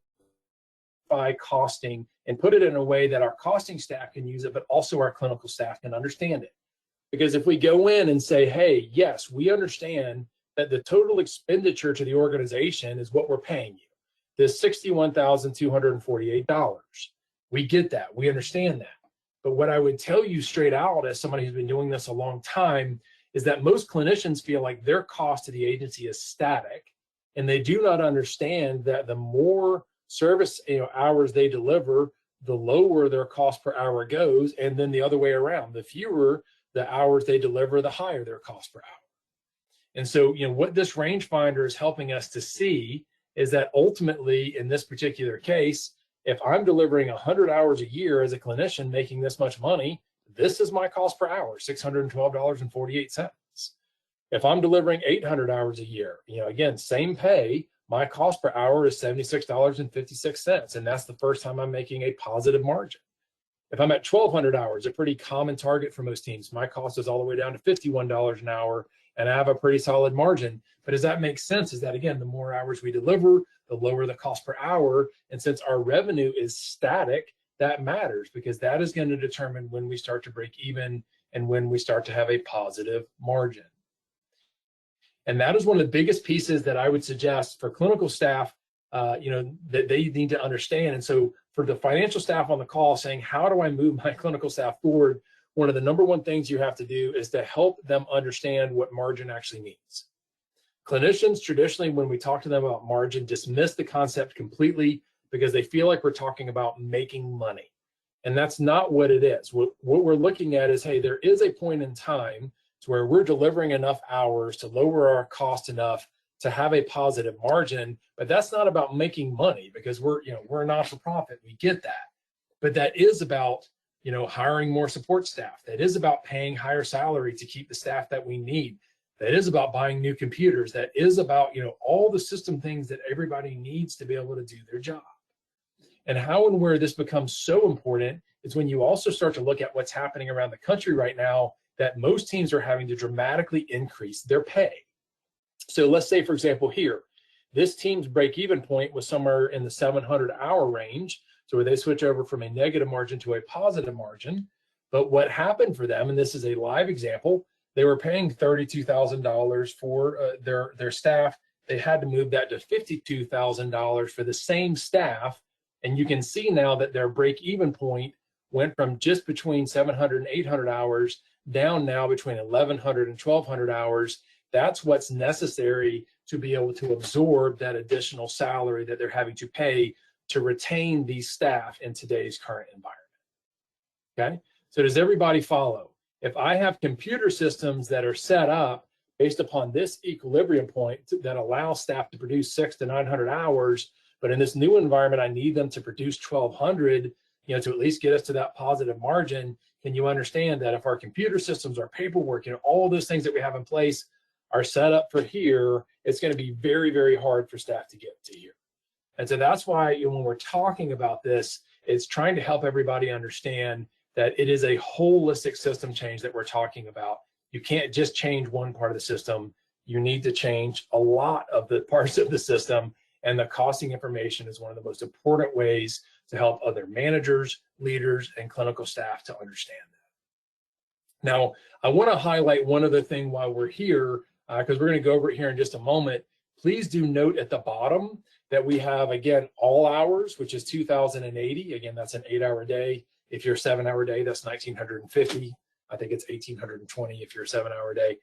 costing and put it in a way that our costing staff can use it, but also our clinical staff can understand it. Because if we go in and say, hey, yes, we understand that the total expenditure to the organization is what we're paying you, this $61,248. We get that. We understand that. But what I would tell you straight out, as somebody who's been doing this a long time, is that most clinicians feel like their cost to the agency is static, and they do not understand that the more service hours they deliver, the lower their cost per hour goes, and then the other way around. The fewer the hours they deliver, the higher their cost per hour. And so, what this rangefinder is helping us to see is that ultimately, in this particular case, if I'm delivering 100 hours a year as a clinician making this much money, this is my cost per hour, $612.48. If I'm delivering 800 hours a year, again, same pay, my cost per hour is $76.56. And that's the first time I'm making a positive margin. If I'm at 1,200 hours, a pretty common target for most teams, my cost is all the way down to $51 an hour, and I have a pretty solid margin. But does that make sense? Is that, again, the more hours we deliver, the lower the cost per hour. And since our revenue is static, that matters, because that is going to determine when we start to break even and when we start to have a positive margin. And that is one of the biggest pieces that I would suggest for clinical staff, that they need to understand. And so for the financial staff on the call saying, how do I move my clinical staff forward? One of the number one things you have to do is to help them understand what margin actually means. Clinicians traditionally, when we talk to them about margin, dismiss the concept completely because they feel like we're talking about making money. And that's not what it is. What we're looking at is, hey, there is a point in time to where we're delivering enough hours to lower our cost enough to have a positive margin, but that's not about making money, because we're a not-for-profit. We get that. But that is about, hiring more support staff. That is about paying higher salary to keep the staff that we need. That is about buying new computers. That is about, all the system things that everybody needs to be able to do their job. And how and where this becomes so important is when you also start to look at what's happening around the country right now, that most teams are having to dramatically increase their pay. So let's say, for example, here, this team's break-even point was somewhere in the 700-hour range, so where they switch over from a negative margin to a positive margin. But what happened for them, and this is a live example, they were paying $32,000 for their staff. They had to move that to $52,000 for the same staff. And you can see now that their break-even point went from just between 700 and 800 hours down now between 1,100 and 1,200 hours. That's what's necessary to be able to absorb that additional salary that they're having to pay to retain these staff in today's current environment. Okay, so does everybody follow? If I have computer systems that are set up based upon this equilibrium point that allow staff to produce 600 to 900 hours, but in this new environment, I need them to produce 1,200, to at least get us to that positive margin. Can you understand that if our computer systems, our paperwork, all those things that we have in place are set up for here, it's going to be very, very hard for staff to get to here. And so that's why when we're talking about this, it's trying to help everybody understand that it is a holistic system change that we're talking about. You can't just change one part of the system. You need to change a lot of the parts of the system, and the costing information is one of the most important ways to help other managers, leaders, and clinical staff to understand that. Now, I want to highlight one other thing while we're here, because we're going to go over it here in just a moment. Please do note at the bottom that we have, again, all hours, which is 2,080. Again, that's an 8-hour day. If you're a 7-hour day, that's 1,950. I think it's 1,820 if you're a 7-hour day.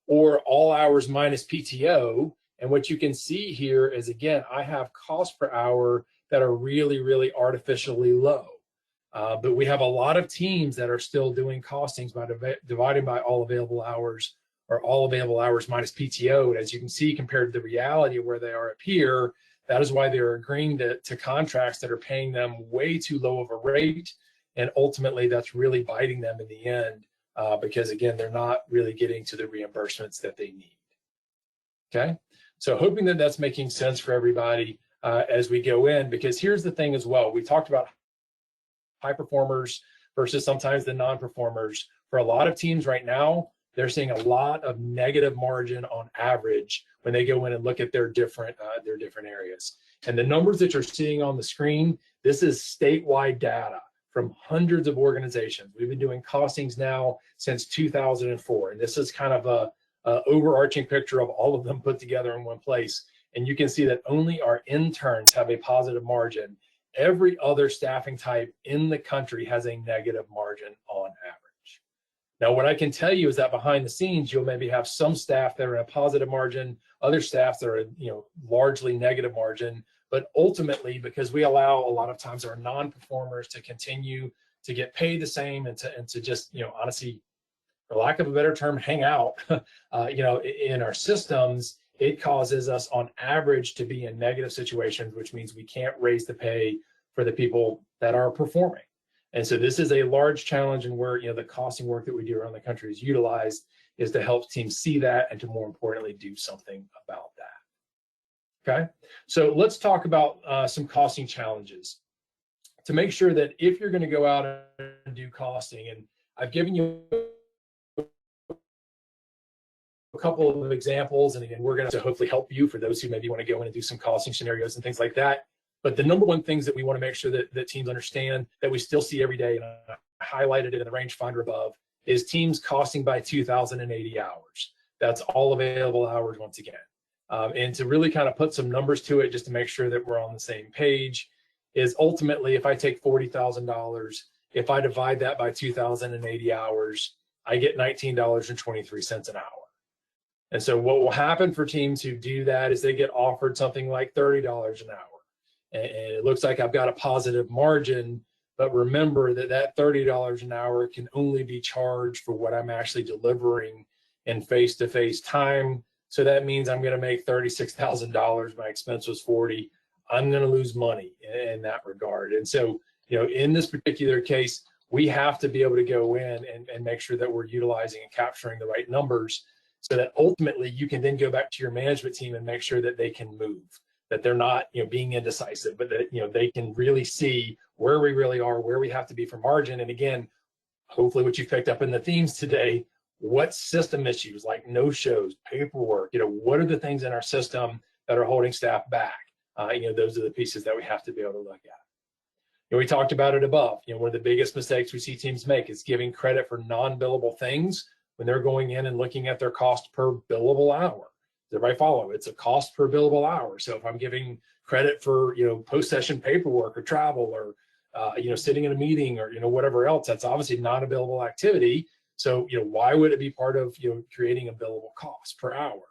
Or all hours minus PTO. And what you can see here is, again, I have cost per hour that are really, really artificially low. But we have a lot of teams that are still doing costings by dividing by all available hours, or all available hours minus PTO. And as you can see, compared to the reality of where they are up here, that is why they're agreeing to contracts that are paying them way too low of a rate. And ultimately, that's really biting them in the end, because, again, they're not really getting to the reimbursements that they need. Okay, so hoping that that's making sense for everybody as we go in, because here's the thing as well. We talked about high performers versus sometimes the non-performers. For a lot of teams right now, they're seeing a lot of negative margin on average when they go in and look at their different areas. And the numbers that you're seeing on the screen, this is statewide data from hundreds of organizations. We've been doing costings now since 2004, and this is kind of a overarching picture of all of them put together in one place. And you can see that only our interns have a positive margin. Every other staffing type in the country has a negative margin on average. Now, what I can tell you is that behind the scenes, you'll maybe have some staff that are in a positive margin, other staff that are, largely negative margin. But ultimately, because we allow a lot of times our non-performers to continue to get paid the same and to just, honestly, for lack of a better term, hang out, in our systems, it causes us on average to be in negative situations, which means we can't raise the pay for the people that are performing. And so this is a large challenge, and where the costing work that we do around the country is utilized is to help teams see that and to more importantly do something about that. Okay, so let's talk about some costing challenges to make sure that if you're going to go out and do costing, and I've given you a couple of examples, and again, we're going to hopefully help you for those who maybe want to go in and do some costing scenarios and things like that. But the number one things that we want to make sure that teams understand that we still see every day, and I highlighted it in the rangefinder above, is teams costing by 2,080 hours. That's all available hours once again. And to really kind of put some numbers to it, just to make sure that we're on the same page, is ultimately if I take $40,000, if I divide that by 2,080 hours, I get $19.23 an hour. And so what will happen for teams who do that is they get offered something like $30 an hour. And it looks like I've got a positive margin, but remember that $30 an hour can only be charged for what I'm actually delivering in face-to-face time. So that means I'm going to make $36,000. My expense was 40. I'm going to lose money in that regard. And so, in this particular case, we have to be able to go in and make sure that we're utilizing and capturing the right numbers, so that ultimately you can then go back to your management team and make sure that they can move, that they're not, being indecisive, but that, they can really see where we really are, where we have to be for margin. And again, hopefully what you've picked up in the themes today, what system issues like no-shows, paperwork, what are the things in our system that are holding staff back? Those are the pieces that we have to be able to look at. We talked about it above. One of the biggest mistakes we see teams make is giving credit for non-billable things when they're going in and looking at their cost per billable hour. Does everybody follow? It's a cost per billable hour. So if I'm giving credit for, post-session paperwork or travel or, sitting in a meeting or, whatever else, that's obviously not a billable activity. So, why would it be part of, creating a billable cost per hour?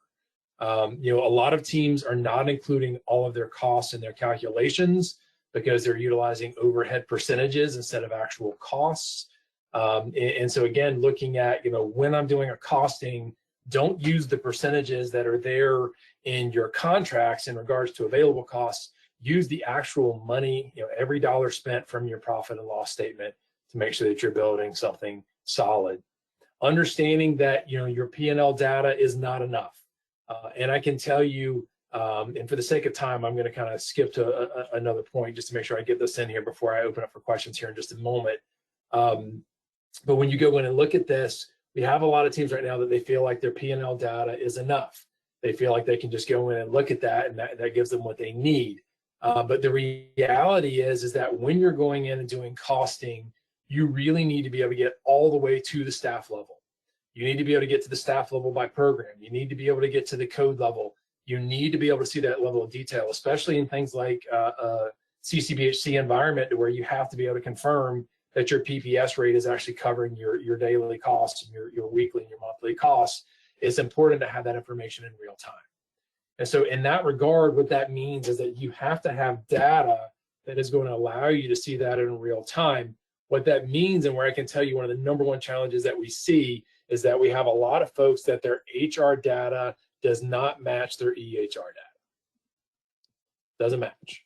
A lot of teams are not including all of their costs in their calculations because they're utilizing overhead percentages instead of actual costs. And so again, looking at, when I'm doing a costing, don't use the percentages that are there in your contracts in regards to available costs. Use the actual money, every dollar spent from your profit and loss statement to make sure that you're building something solid. Understanding that, your P&L data is not enough. And I can tell you, and for the sake of time, I'm going to kind of skip to another point just to make sure I get this in here before I open up for questions here in just a moment. But when you go in and look at this, we have a lot of teams right now that they feel like their P&L data is enough. They feel like they can just go in and look at that, and that gives them what they need. But the reality is that when you're going in and doing costing, you really need to be able to get all the way to the staff level. You need to be able to get to the staff level by program. You need to be able to get to the code level. You need to be able to see that level of detail, especially in things like CCBHC environment, where you have to be able to confirm that your PPS rate is actually covering your daily costs and your weekly and your monthly costs. It's important to have that information in real time. And so in that regard, what that means is that you have to have data that is going to allow you to see that in real time. What that means, and where I can tell you one of the number one challenges that we see, is that we have a lot of folks that their HR data does not match their EHR data. Doesn't match.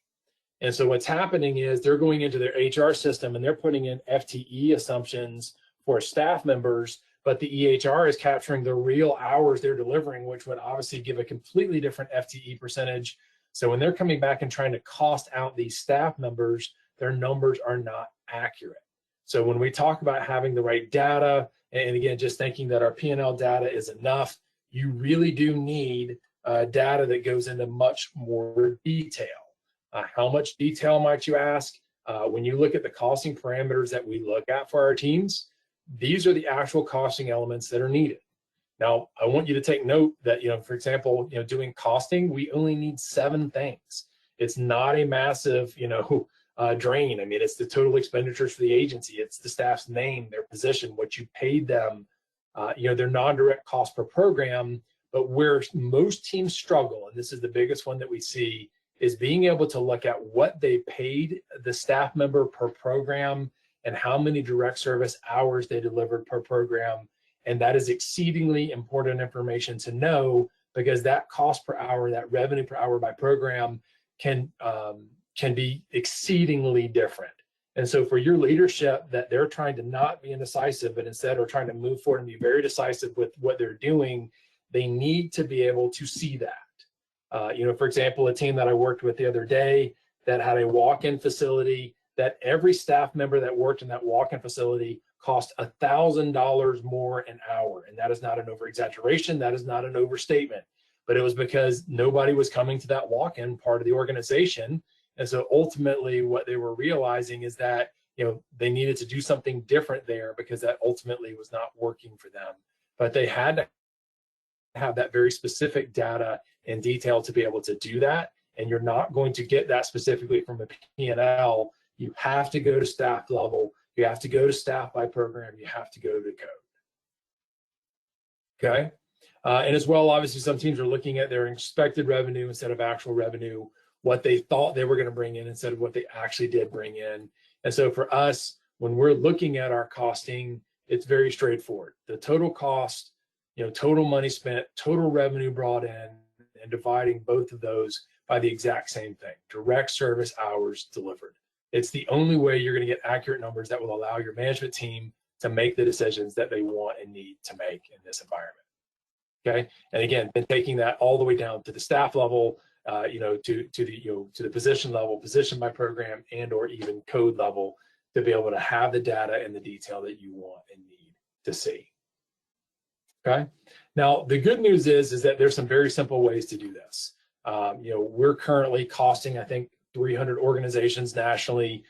And so what's happening is they're going into their HR system and they're putting in FTE assumptions for staff members, but the EHR is capturing the real hours they're delivering, which would obviously give a completely different FTE percentage. So when they're coming back and trying to cost out these staff members, their numbers are not accurate. So when we talk about having the right data, And again, just thinking that our P&L data is enough, you really do need data that goes into much more detail. How much detail might you ask? When you look at the costing parameters that we look at for our teams, these are the actual costing elements that are needed. Now, I want you to take note that, for example, doing costing, we only need 7 things. It's not a massive, drain. I mean, it's the total expenditures for the agency. It's the staff's name, their position, what you paid them, their non-direct cost per program. But where most teams struggle, and this is the biggest one that we see, is being able to look at what they paid the staff member per program and how many direct service hours they delivered per program. And that is exceedingly important information to know, because that cost per hour, that revenue per hour by program can be exceedingly different. And so for your leadership, that they're trying to not be indecisive, but instead are trying to move forward and be very decisive with what they're doing, they need to be able to see that. For example, a team that I worked with the other day that had a walk-in facility, that every staff member that worked in that walk-in facility cost $1,000 more an hour. And that is not an over-exaggeration, that is not an overstatement, but it was because nobody was coming to that walk-in part of the organization. And so ultimately what they were realizing is that, they needed to do something different there, because that ultimately was not working for them. But they had to have that very specific data and detail to be able to do that. And you're not going to get that specifically from a P&L. You have to go to staff level. You have to go to staff by program. You have to go to code. Okay. And as well, obviously, some teams are looking at their expected revenue instead of actual revenue, what they thought they were going to bring in instead of what they actually did bring in. And so for us, when we're looking at our costing, it's very straightforward. The total cost, total money spent, total revenue brought in, and dividing both of those by the exact same thing, direct service hours delivered. It's the only way you're going to get accurate numbers that will allow your management team to make the decisions that they want and need to make in this environment. Okay, and again, then taking that all the way down to the staff level, to the position level, position by program, and or even code level, to be able to have the data and the detail that you want and need to see. Okay. Now, the good news is that there's some very simple ways to do this. We're currently costing, I think, 300 organizations nationally,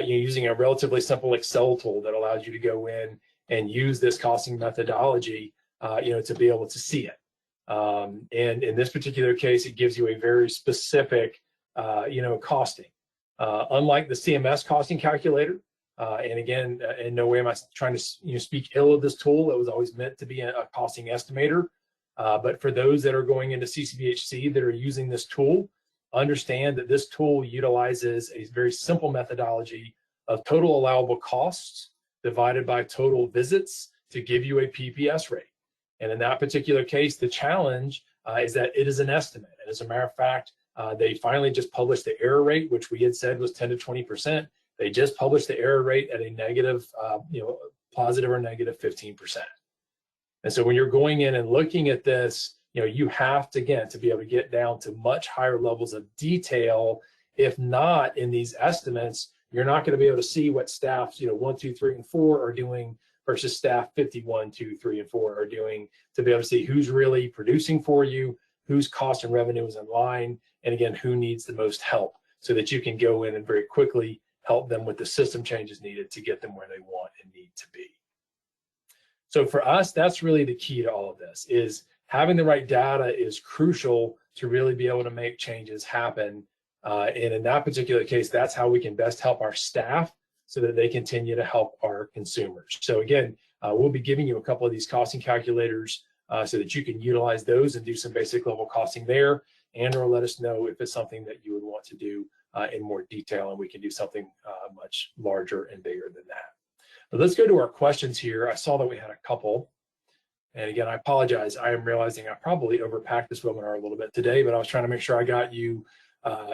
using a relatively simple Excel tool that allows you to go in and use this costing methodology, to be able to see it. And in this particular case, it gives you a very specific, costing. Unlike the CMS costing calculator, and again, in no way am I trying to speak ill of this tool. It was always meant to be a costing estimator. But for those that are going into CCBHC that are using this tool, understand that this tool utilizes a very simple methodology of total allowable costs divided by total visits to give you a PPS rate. And in that particular case, the challenge is that it is an estimate. And as a matter of fact, they finally just published the error rate, which we had said was 10 to 20%. They just published the error rate at a negative, positive or negative 15%. And so when you're going in and looking at this, you have to, again, to be able to get down to much higher levels of detail. If not, in these estimates, you're not going to be able to see what staffs, 1, 2, 3, and 4 are doing versus staff 51, 2, 3, and 4 are doing, to be able to see who's really producing for you, whose cost and revenue is in line, and again, who needs the most help, so that you can go in and very quickly help them with the system changes needed to get them where they want and need to be. So for us, that's really the key to all of this, is having the right data is crucial to really be able to make changes happen. And in that particular case, that's how we can best help our staff so that they continue to help our consumers. So again, we'll be giving you a couple of these costing calculators so that you can utilize those and do some basic level costing there, and or let us know if it's something that you would want to do in more detail, and we can do something much larger and bigger than that. But let's go to our questions here. I saw that we had a couple. And again, I apologize. I am realizing I probably overpacked this webinar a little bit today, but I was trying to make sure I got you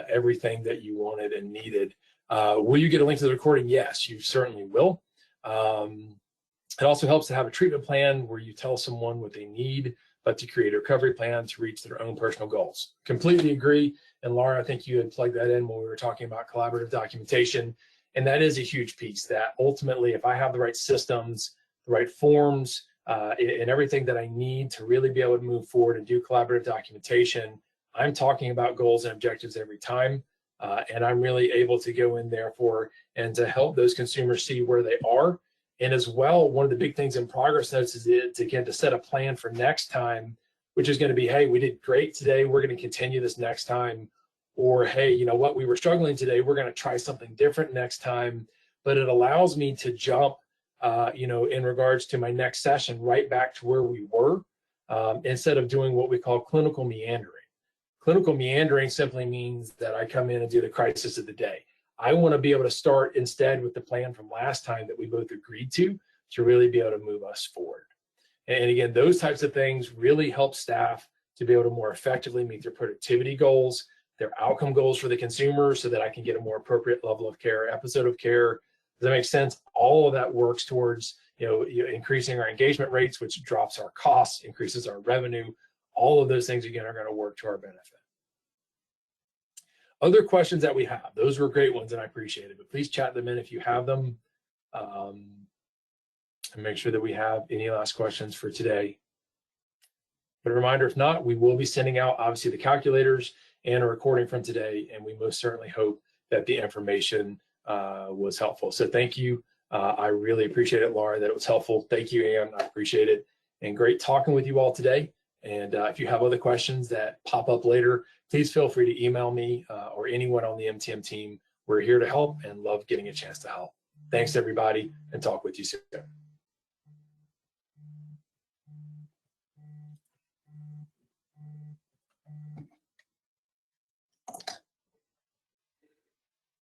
everything that you wanted and needed. Will you get a link to the recording? Yes, you certainly will. It also helps to have a treatment plan where you tell someone what they need, but to create a recovery plan to reach their own personal goals. Completely agree. And Laura, I think you had plugged that in when we were talking about collaborative documentation. And that is a huge piece, that ultimately, if I have the right systems, the right forms, and everything that I need to really be able to move forward and do collaborative documentation, I'm talking about goals and objectives every time. And I'm really able to go in there and to help those consumers see where they are. And as well, one of the big things in progress notes is to set a plan for next time, which is going to be, hey, we did great today, we're going to continue this next time. Or, hey, you know what, we were struggling today, we're going to try something different next time. But it allows me to jump, in regards to my next session, right back to where we were, instead of doing what we call clinical meandering. Clinical meandering simply means that I come in and do the crisis of the day. I want to be able to start instead with the plan from last time that we both agreed to really be able to move us forward. And again, those types of things really help staff to be able to more effectively meet their productivity goals, their outcome goals for the consumer, so that I can get a more appropriate level of care, episode of care. Does that make sense? All of that works towards increasing our engagement rates, which drops our costs, increases our revenue. All of those things, again, are going to work to our benefit. Other questions that we have, those were great ones and I appreciate it, but please chat them in if you have them, and make sure that we have any last questions for today. But a reminder, if not, we will be sending out obviously the calculators and a recording from today, and we most certainly hope that the information was helpful. So thank you. I really appreciate it, Laura, that it was helpful. Thank you, Ann. I appreciate it. And great talking with you all today. And if you have other questions that pop up later, please feel free to email me or anyone on the MTM team. We're here to help and love getting a chance to help. Thanks, everybody, and talk with you soon.